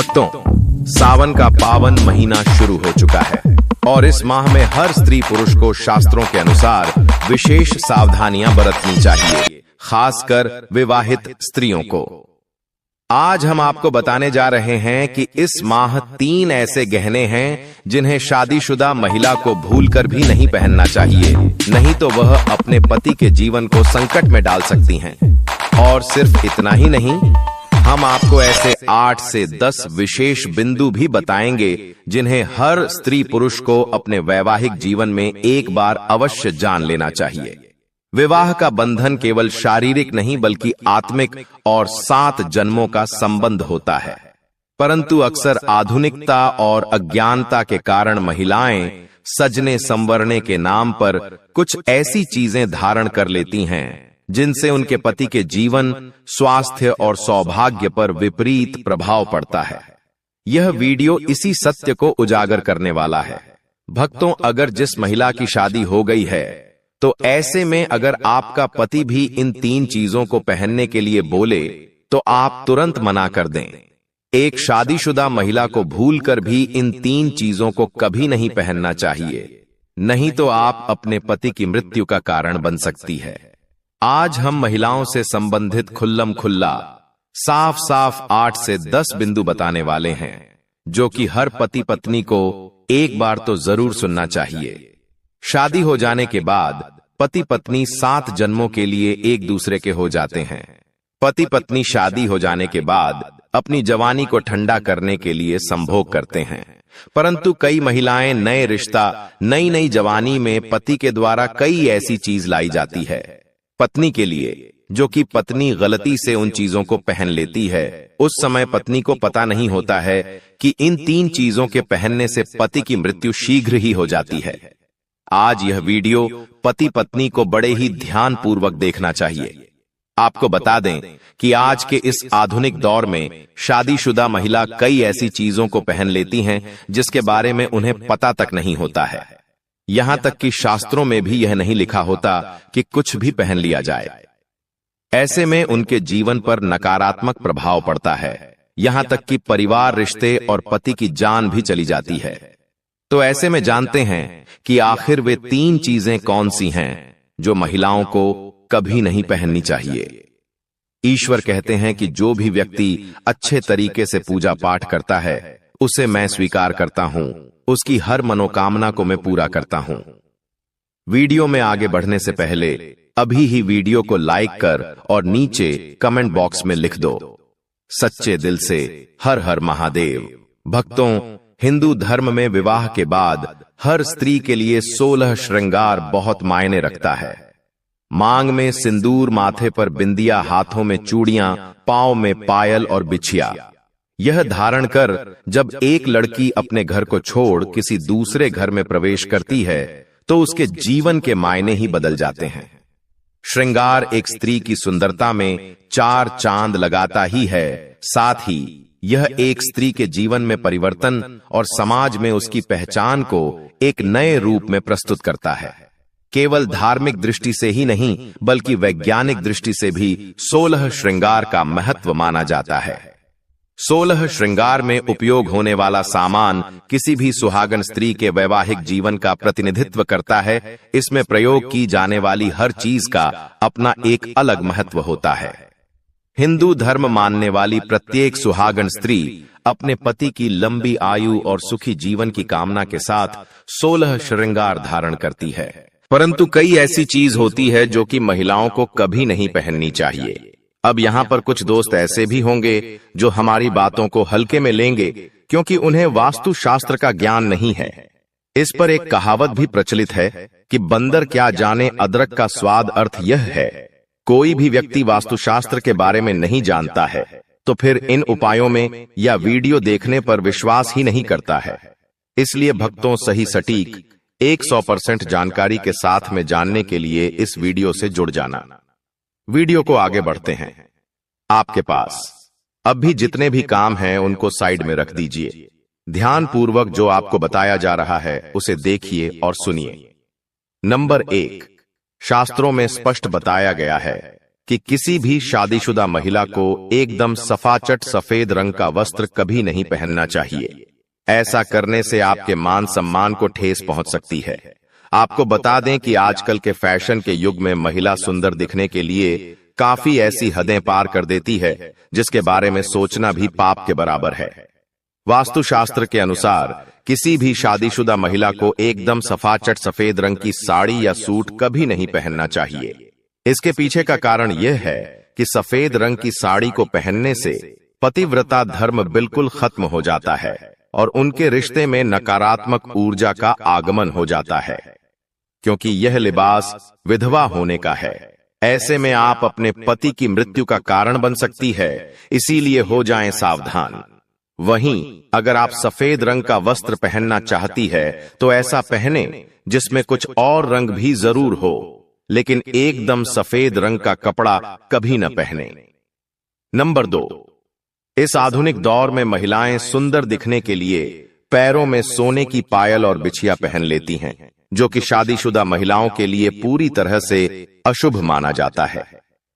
भक्तों, सावन का पावन महीना शुरू हो चुका है और इस माह में हर स्त्री पुरुष को शास्त्रों के अनुसार विशेष सावधानियां बरतनी चाहिए, खासकर विवाहित स्त्रियों को। आज हम आपको बताने जा रहे हैं कि इस माह 3 ऐसे गहने हैं जिन्हें शादीशुदा महिला को भूलकर भी नहीं पहनना चाहिए, नहीं तो वह अपने पति के जीवन को संकट में डाल सकती हैं। और सिर्फ इतना ही नहीं, हम आपको ऐसे 8 से 10 विशेष बिंदु भी बताएंगे जिन्हें हर स्त्री पुरुष को अपने वैवाहिक जीवन में एक बार अवश्य जान लेना चाहिए। विवाह का बंधन केवल शारीरिक नहीं बल्कि आत्मिक और 7 जन्मों का संबंध होता है, परंतु अक्सर आधुनिकता और अज्ञानता के कारण महिलाएं सजने संवरने के नाम पर कुछ ऐसी चीजें धारण कर लेती हैं जिनसे उनके पति के जीवन, स्वास्थ्य और सौभाग्य पर विपरीत प्रभाव पड़ता है। यह वीडियो इसी सत्य को उजागर करने वाला है। भक्तों, अगर जिस महिला की शादी हो गई है तो ऐसे में अगर आपका पति भी इन 3 चीजों को पहनने के लिए बोले तो आप तुरंत मना कर दें। एक शादीशुदा महिला को भूलकर भी इन 3 चीजों को कभी नहीं पहनना चाहिए, नहीं तो आप अपने पति की मृत्यु का कारण बन सकती है। आज हम महिलाओं से संबंधित खुल्लम खुल्ला साफ साफ 8 से 10 बिंदु बताने वाले हैं जो कि हर पति पत्नी को एक बार तो जरूर सुनना चाहिए। शादी हो जाने के बाद पति पत्नी 7 जन्मों के लिए एक दूसरे के हो जाते हैं। पति पत्नी शादी हो जाने के बाद अपनी जवानी को ठंडा करने के लिए संभोग करते हैं, परंतु कई महिलाएं नए रिश्ता, नई जवानी में पति के द्वारा कई ऐसी चीज लाई जाती है पत्नी के लिए, जो कि पत्नी गलती से उन चीजों को पहन लेती है। उस समय पत्नी को पता नहीं होता है कि इन 3 चीजों के पहनने से पति की मृत्यु शीघ्र ही हो जाती है। आज यह वीडियो पति पत्नी को बड़े ही ध्यान पूर्वक देखना चाहिए। आपको बता दें कि आज के इस आधुनिक दौर में शादीशुदा महिला कई ऐसी चीजों को पहन लेती हैं जिसके बारे में उन्हें पता तक नहीं होता है। यहां तक कि शास्त्रों में भी यह नहीं लिखा होता कि कुछ भी पहन लिया जाए। ऐसे में उनके जीवन पर नकारात्मक प्रभाव पड़ता है, यहां तक कि परिवार, रिश्ते और पति की जान भी चली जाती है। तो ऐसे में जानते हैं कि आखिर वे 3 चीजें कौन सी हैं जो महिलाओं को कभी नहीं पहननी चाहिए। ईश्वर कहते हैं कि जो भी व्यक्ति अच्छे तरीके से पूजा पाठ करता है उसे मैं स्वीकार करता हूं, उसकी हर मनोकामना को मैं पूरा करता हूं। वीडियो में आगे बढ़ने से पहले अभी ही वीडियो को लाइक कर और नीचे कमेंट बॉक्स में लिख दो, सच्चे दिल से हर हर महादेव। भक्तों, हिंदू धर्म में विवाह के बाद हर स्त्री के लिए 16 श्रृंगार बहुत मायने रखता है। मांग में सिंदूर, माथे पर बिंदिया, हाथों में चूड़ियां, पांव में पायल और बिछिया। यह धारण कर जब एक लड़की अपने घर को छोड़ किसी दूसरे घर में प्रवेश करती है तो उसके जीवन के मायने ही बदल जाते हैं। श्रृंगार एक स्त्री की सुंदरता में 4 चांद लगाता ही है, साथ ही यह एक स्त्री के जीवन में परिवर्तन और समाज में उसकी पहचान को एक नए रूप में प्रस्तुत करता है। केवल धार्मिक दृष्टि से ही नहीं बल्कि वैज्ञानिक दृष्टि से भी 16 श्रृंगार का महत्व माना जाता है। 16 श्रृंगार में उपयोग होने वाला सामान किसी भी सुहागन स्त्री के वैवाहिक जीवन का प्रतिनिधित्व करता है। इसमें प्रयोग की जाने वाली हर चीज का अपना एक अलग महत्व होता है। हिंदू धर्म मानने वाली प्रत्येक सुहागन स्त्री अपने पति की लंबी आयु और सुखी जीवन की कामना के साथ 16 श्रृंगार धारण करती है, परंतु कई ऐसी चीज होती है जो कि महिलाओं को कभी नहीं पहननी चाहिए। अब यहाँ पर कुछ दोस्त ऐसे भी होंगे जो हमारी बातों को हल्के में लेंगे क्योंकि उन्हें वास्तु शास्त्र का ज्ञान नहीं है। इस पर एक कहावत भी प्रचलित है कि बंदर क्या जाने अदरक का स्वाद। अर्थ यह है, कोई भी व्यक्ति वास्तुशास्त्र के बारे में नहीं जानता है तो फिर इन उपायों में या वीडियो देखने पर विश्वास ही नहीं करता है। इसलिए भक्तों, सही सटीक 100% जानकारी के साथ में जानने के लिए इस वीडियो से जुड़ जाना। वीडियो को आगे बढ़ते हैं। आपके पास अब भी जितने भी काम हैं उनको साइड में रख दीजिए। ध्यान पूर्वक जो आपको बताया जा रहा है उसे देखिए और सुनिए। नंबर 1, शास्त्रों में स्पष्ट बताया गया है कि किसी भी शादीशुदा महिला को एकदम सफाचट सफेद रंग का वस्त्र कभी नहीं पहनना चाहिए। ऐसा करने से आपके मान सम्मान को ठेस पहुंच सकती है। आपको बता दें कि आजकल के फैशन के युग में महिला सुंदर दिखने के लिए काफी ऐसी हदें पार कर देती है जिसके बारे में सोचना भी पाप के बराबर है। वास्तुशास्त्र के अनुसार किसी भी शादीशुदा महिला को एकदम सफाचट सफेद रंग की साड़ी या सूट कभी नहीं पहनना चाहिए। इसके पीछे का कारण यह है कि सफेद रंग की साड़ी को पहनने से पतिव्रता धर्म बिल्कुल खत्म हो जाता है और उनके रिश्ते में नकारात्मक ऊर्जा का आगमन हो जाता है, क्योंकि यह लिबास विधवा होने का है। ऐसे में आप अपने पति की मृत्यु का कारण बन सकती है, इसीलिए हो जाएं सावधान। वहीं अगर आप सफेद रंग का वस्त्र पहनना चाहती है तो ऐसा पहने जिसमें कुछ और रंग भी जरूर हो, लेकिन एकदम सफेद रंग का कपड़ा कभी न पहने। नंबर 2, इस आधुनिक दौर में महिलाएं सुंदर दिखने के लिए पैरों में सोने की पायल और बिछिया पहन लेती हैं, जो कि शादीशुदा महिलाओं के लिए पूरी तरह से अशुभ माना जाता है।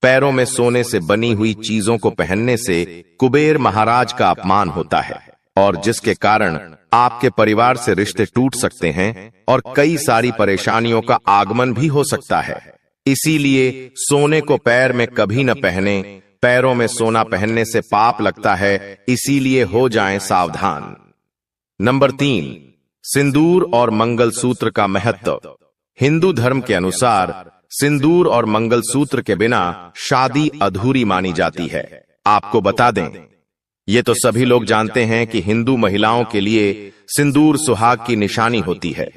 पैरों में सोने से बनी हुई चीजों को पहनने से कुबेर महाराज का अपमान होता है और जिसके कारण आपके परिवार से रिश्ते टूट सकते हैं और कई सारी परेशानियों का आगमन भी हो सकता है। इसीलिए सोने को पैर में कभी न पहने। पैरों में सोना पहनने से पाप लगता है, इसीलिए हो जाएं सावधान। नंबर 3, सिंदूर और मंगलसूत्र का महत्व। हिंदू धर्म के अनुसार सिंदूर और मंगलसूत्र के बिना शादी अधूरी मानी जाती है। आपको बता दें, ये तो सभी लोग जानते हैं कि हिंदू महिलाओं के लिए सिंदूर सुहाग की निशानी होती है।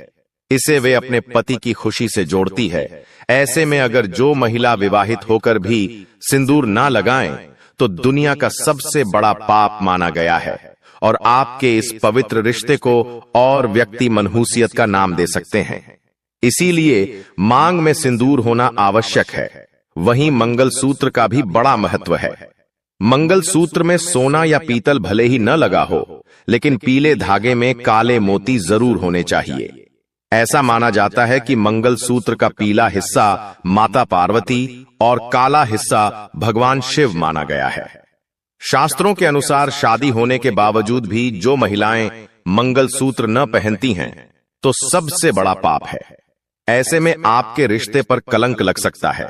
इसे वे अपने पति की खुशी से जोड़ती है। ऐसे में अगर जो महिला विवाहित होकर भी सिंदूर ना लगाएं तो दुनिया का सबसे बड़ा पाप माना गया है और आपके इस पवित्र रिश्ते को और व्यक्ति मनहूसियत का नाम दे सकते हैं। इसीलिए मांग में सिंदूर होना आवश्यक है। वहीं मंगलसूत्र का भी बड़ा महत्व है। मंगलसूत्र में सोना या पीतल भले ही न लगा हो, लेकिन पीले धागे में काले मोती जरूर होने चाहिए। ऐसा माना जाता है कि मंगलसूत्र का पीला हिस्सा माता पार्वती और काला हिस्सा भगवान शिव माना गया है। शास्त्रों के अनुसार शादी होने के बावजूद भी जो महिलाएं मंगलसूत्र न पहनती हैं तो सबसे बड़ा पाप है। ऐसे में आपके रिश्ते पर कलंक लग सकता है।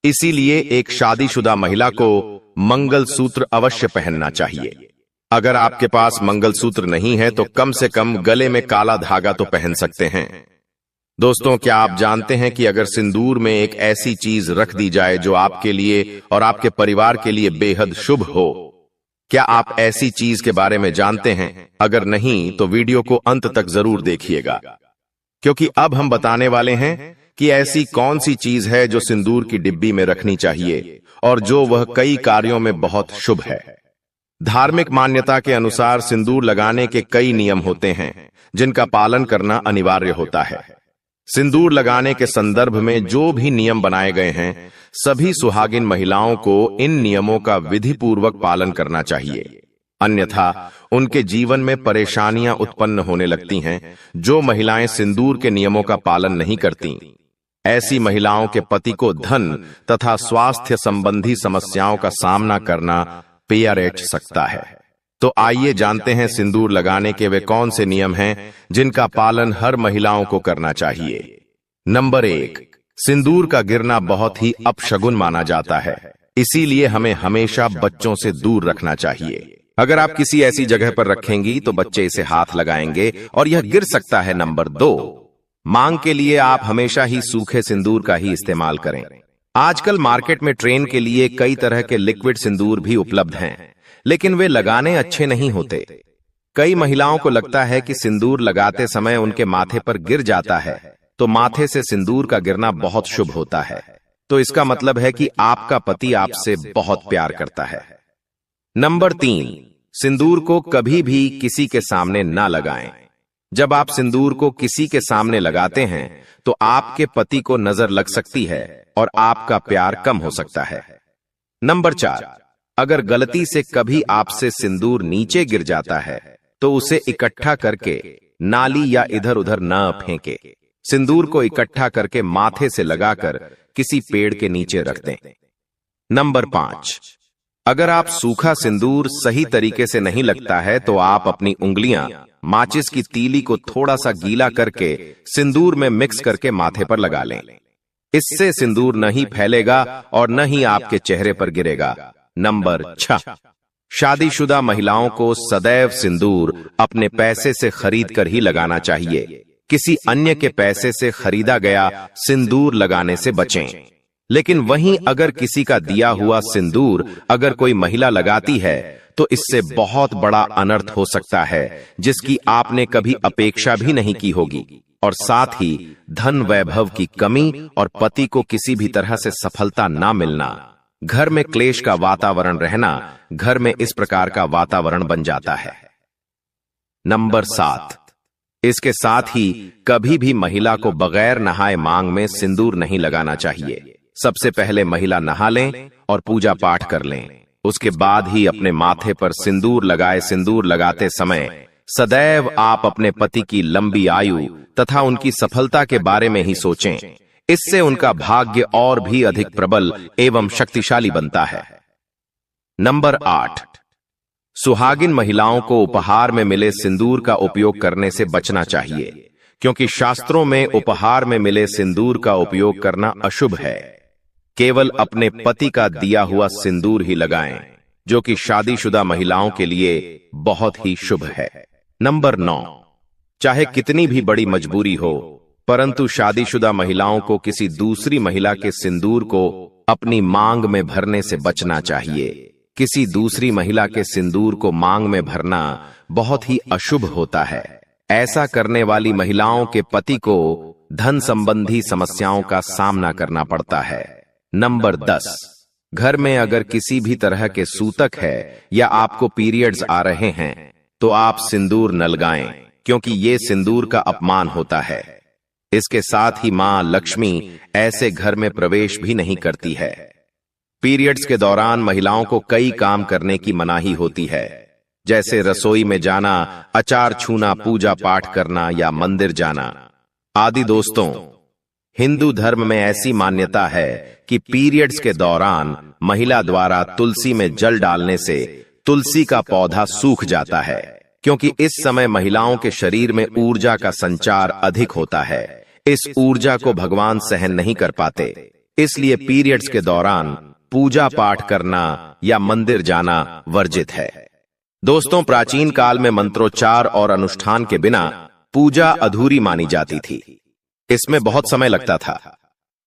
इसीलिए एक शादीशुदा महिला को मंगलसूत्र अवश्य पहनना चाहिए। अगर आपके पास मंगलसूत्र नहीं है तो कम से कम गले में काला धागा तो पहन सकते हैं। दोस्तों, क्या आप जानते हैं कि अगर सिंदूर में एक ऐसी चीज रख दी जाए जो आपके लिए और आपके परिवार के लिए बेहद शुभ हो? क्या आप ऐसी चीज के बारे में जानते हैं? अगर नहीं तो वीडियो को अंत तक जरूर देखिएगा, क्योंकि अब हम बताने वाले हैं कि ऐसी कौन सी चीज है जो सिंदूर की डिब्बी में रखनी चाहिए और जो वह कई कार्यों में बहुत शुभ है। धार्मिक मान्यता के अनुसार सिंदूर लगाने के कई नियम होते हैं जिनका पालन करना अनिवार्य होता है। सिंदूर लगाने के संदर्भ में जो भी नियम बनाए गए हैं, सभी सुहागिन महिलाओं को इन नियमों का विधिपूर्वक पालन करना चाहिए, अन्यथा उनके जीवन में परेशानियां उत्पन्न होने लगती हैं। जो महिलाएं सिंदूर के नियमों का पालन नहीं करती, ऐसी महिलाओं के पति को धन तथा स्वास्थ्य संबंधी समस्याओं का सामना करना पेश सकता है। तो आइए जानते हैं सिंदूर लगाने के वे कौन से नियम हैं जिनका पालन हर महिलाओं को करना चाहिए। नंबर 1, सिंदूर का गिरना बहुत ही अपशगुन माना जाता है, इसीलिए हमें हमेशा बच्चों से दूर रखना चाहिए। अगर आप किसी ऐसी जगह पर रखेंगी तो बच्चे इसे हाथ लगाएंगे और यह गिर सकता है। नंबर 2, मांग के लिए आप हमेशा ही सूखे सिंदूर का ही इस्तेमाल करें। आजकल मार्केट में ट्रेन के लिए कई तरह के लिक्विड सिंदूर भी उपलब्ध हैं, लेकिन वे लगाने अच्छे नहीं होते। कई महिलाओं को लगता है कि सिंदूर लगाते समय उनके माथे पर गिर जाता है, तो माथे से सिंदूर का गिरना बहुत शुभ होता है। तो इसका मतलब है कि आपका पति आपसे बहुत प्यार करता है। नंबर 3, सिंदूर को कभी भी किसी के सामने ना लगाएं। जब आप सिंदूर को किसी के सामने लगाते हैं तो आपके पति को नजर लग सकती है और आपका प्यार कम हो सकता है। नंबर 4, अगर गलती से कभी आपसे सिंदूर नीचे गिर जाता है तो उसे इकट्ठा करके नाली या इधर उधर न फेंके। सिंदूर को इकट्ठा करके माथे से लगाकर किसी पेड़ के नीचे रख दें। नंबर 5, अगर आप सूखा सिंदूर सही तरीके से नहीं लगता है तो आप अपनी उंगलियां माचिस की तीली को थोड़ा सा गीला करके सिंदूर में मिक्स करके माथे पर लगा लें। इससे सिंदूर नहीं फैलेगा और न ही आपके चेहरे पर गिरेगा। नंबर 6, शादीशुदा महिलाओं को सदैव सिंदूर अपने पैसे से खरीद कर ही लगाना चाहिए। किसी अन्य के पैसे से खरीदा गया सिंदूर लगाने से बचें। लेकिन वहीं अगर किसी का दिया हुआ सिंदूर अगर कोई महिला लगाती है तो इससे बहुत बड़ा अनर्थ हो सकता है जिसकी आपने कभी अपेक्षा भी नहीं की होगी, और साथ ही धन वैभव की कमी और पति को किसी भी तरह से सफलता ना मिलना, घर में क्लेश का वातावरण रहना, घर में इस प्रकार का वातावरण बन जाता है। नंबर 7, इसके साथ ही कभी भी महिला को बगैर नहाए मांग में सिंदूर नहीं लगाना चाहिए। सबसे पहले महिला नहा लें और पूजा पाठ कर लें, उसके बाद ही अपने माथे पर सिंदूर लगाए। सिंदूर लगाते समय सदैव आप अपने पति की लंबी आयु तथा उनकी सफलता के बारे में ही सोचें। इससे उनका भाग्य और भी अधिक प्रबल एवं शक्तिशाली बनता है। नंबर 8, सुहागिन महिलाओं को उपहार में मिले सिंदूर का उपयोग करने से बचना चाहिए, क्योंकि शास्त्रों में उपहार में मिले सिंदूर का उपयोग करना अशुभ है। केवल अपने पति का दिया हुआ सिंदूर ही लगाएं, जो कि शादीशुदा महिलाओं के लिए बहुत ही शुभ है। नंबर 9, चाहे कितनी भी बड़ी मजबूरी हो, परंतु शादीशुदा महिलाओं को किसी दूसरी महिला के सिंदूर को अपनी मांग में भरने से बचना चाहिए। किसी दूसरी महिला के सिंदूर को मांग में भरना बहुत ही अशुभ होता है। ऐसा करने वाली महिलाओं के पति को धन संबंधी समस्याओं का सामना करना पड़ता है। नंबर 10, घर में अगर किसी भी तरह के सूतक है या आपको पीरियड्स आ रहे हैं तो आप सिंदूर न लगाएं, क्योंकि ये सिंदूर का अपमान होता है। इसके साथ ही मां लक्ष्मी ऐसे घर में प्रवेश भी नहीं करती है। पीरियड्स के दौरान महिलाओं को कई काम करने की मनाही होती है, जैसे रसोई में जाना, अचार छूना, पूजा पाठ करना या मंदिर जाना आदि। दोस्तों, हिंदू धर्म में ऐसी मान्यता है कि पीरियड्स के दौरान महिला द्वारा तुलसी में जल डालने से तुलसी का पौधा सूख जाता है, क्योंकि इस समय महिलाओं के शरीर में ऊर्जा का संचार अधिक होता है। इस ऊर्जा को भगवान सहन नहीं कर पाते, इसलिए पीरियड्स के दौरान पूजा पाठ करना या मंदिर जाना वर्जित है। दोस्तों, प्राचीन काल में मंत्रोच्चार और अनुष्ठान के बिना पूजा अधूरी मानी जाती थी। इसमें बहुत समय लगता था।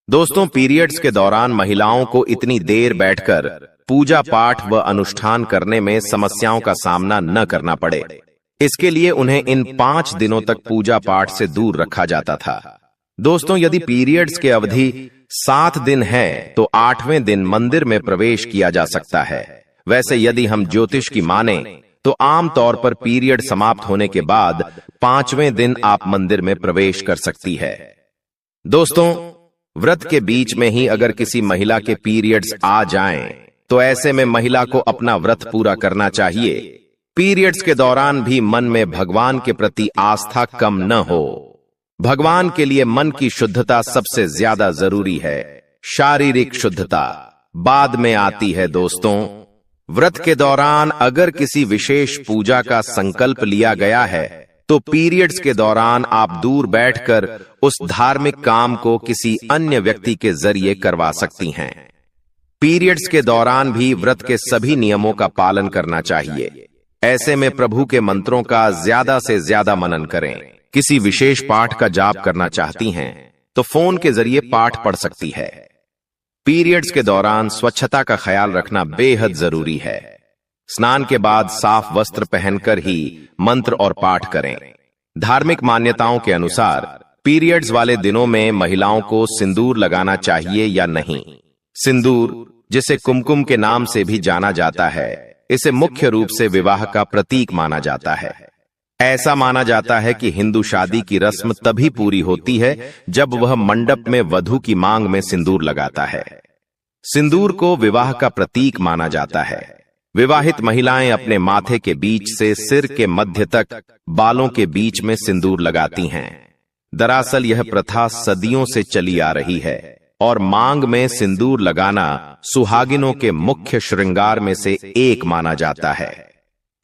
दोस्तों, पीरियड्स के दौरान महिलाओं को इतनी देर बैठकर पूजा पाठ व अनुष्ठान करने में समस्याओं का सामना न करना पड़े, इसके लिए उन्हें इन 5 दिनों तक पूजा पाठ से दूर रखा जाता था। दोस्तों, यदि पीरियड्स की अवधि 7 दिन है तो 8वें दिन मंदिर में प्रवेश किया जा सकता है। वैसे यदि हम ज्योतिष की माने तो आमतौर पर पीरियड समाप्त होने के बाद 5वें दिन आप मंदिर में प्रवेश कर सकती है। दोस्तों, व्रत के बीच में ही अगर किसी महिला के पीरियड्स आ जाएं, तो ऐसे में महिला को अपना व्रत पूरा करना चाहिए। पीरियड्स के दौरान भी मन में भगवान के प्रति आस्था कम न हो। भगवान के लिए मन की शुद्धता सबसे ज्यादा जरूरी है। शारीरिक शुद्धता बाद में आती है। दोस्तों, व्रत के दौरान अगर किसी विशेष पूजा का संकल्प लिया गया है तो पीरियड्स के दौरान आप दूर बैठकर उस धार्मिक काम को किसी अन्य व्यक्ति के जरिए करवा सकती हैं। पीरियड्स के दौरान भी व्रत के सभी नियमों का पालन करना चाहिए। ऐसे में प्रभु के मंत्रों का ज्यादा से ज्यादा मनन करें। किसी विशेष पाठ का जाप करना चाहती हैं तो फोन के जरिए पाठ पढ़ सकती है। पीरियड्स के दौरान स्वच्छता का ख्याल रखना बेहद जरूरी है। स्नान के बाद साफ वस्त्र पहनकर ही मंत्र और पाठ करें। धार्मिक मान्यताओं के अनुसार पीरियड्स वाले दिनों में महिलाओं को सिंदूर लगाना चाहिए या नहीं। सिंदूर, जिसे कुमकुम के नाम से भी जाना जाता है, इसे मुख्य रूप से विवाह का प्रतीक माना जाता है। ऐसा माना जाता है कि हिंदू शादी की रस्म तभी पूरी होती है जब वह मंडप में वधू की मांग में सिंदूर लगाता है। सिंदूर को विवाह का प्रतीक माना जाता है। विवाहित महिलाएं अपने माथे के बीच से सिर के मध्य तक बालों के बीच में सिंदूर लगाती हैं। दरअसल यह प्रथा सदियों से चली आ रही है और मांग में सिंदूर लगाना सुहागिनों के मुख्य श्रृंगार में से एक माना जाता है।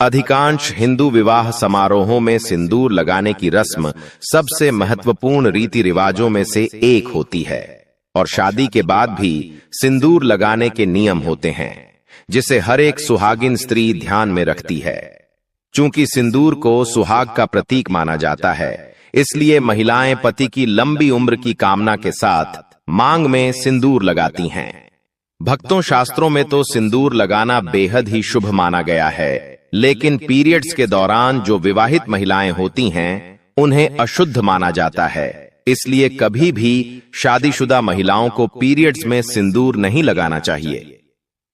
अधिकांश हिंदू विवाह समारोहों में सिंदूर लगाने की रस्म सबसे महत्वपूर्ण रीति रिवाजों में से एक होती है और शादी के बाद भी सिंदूर लगाने के नियम होते हैं, जिसे हर एक सुहागिन स्त्री ध्यान में रखती है। चूंकि सिंदूर को सुहाग का प्रतीक माना जाता है, इसलिए महिलाएं पति की लंबी उम्र की कामना के साथ मांग में सिंदूर लगाती हैं। भक्तों, शास्त्रों में तो सिंदूर लगाना बेहद ही शुभ माना गया है, लेकिन पीरियड्स के दौरान जो विवाहित महिलाएं होती हैं, उन्हें अशुद्ध माना जाता है। इसलिए कभी भी शादीशुदा महिलाओं को पीरियड्स में सिंदूर नहीं लगाना चाहिए।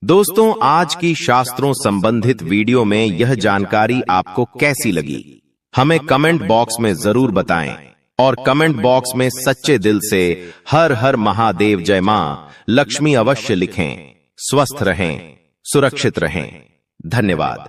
दोस्तों, आज की शास्त्रों संबंधित वीडियो में यह जानकारी आपको कैसी लगी, हमें कमेंट बॉक्स में जरूर बताएं और कमेंट बॉक्स में सच्चे दिल से हर हर महादेव जय मां लक्ष्मी अवश्य लिखें। स्वस्थ रहें, सुरक्षित रहें। धन्यवाद।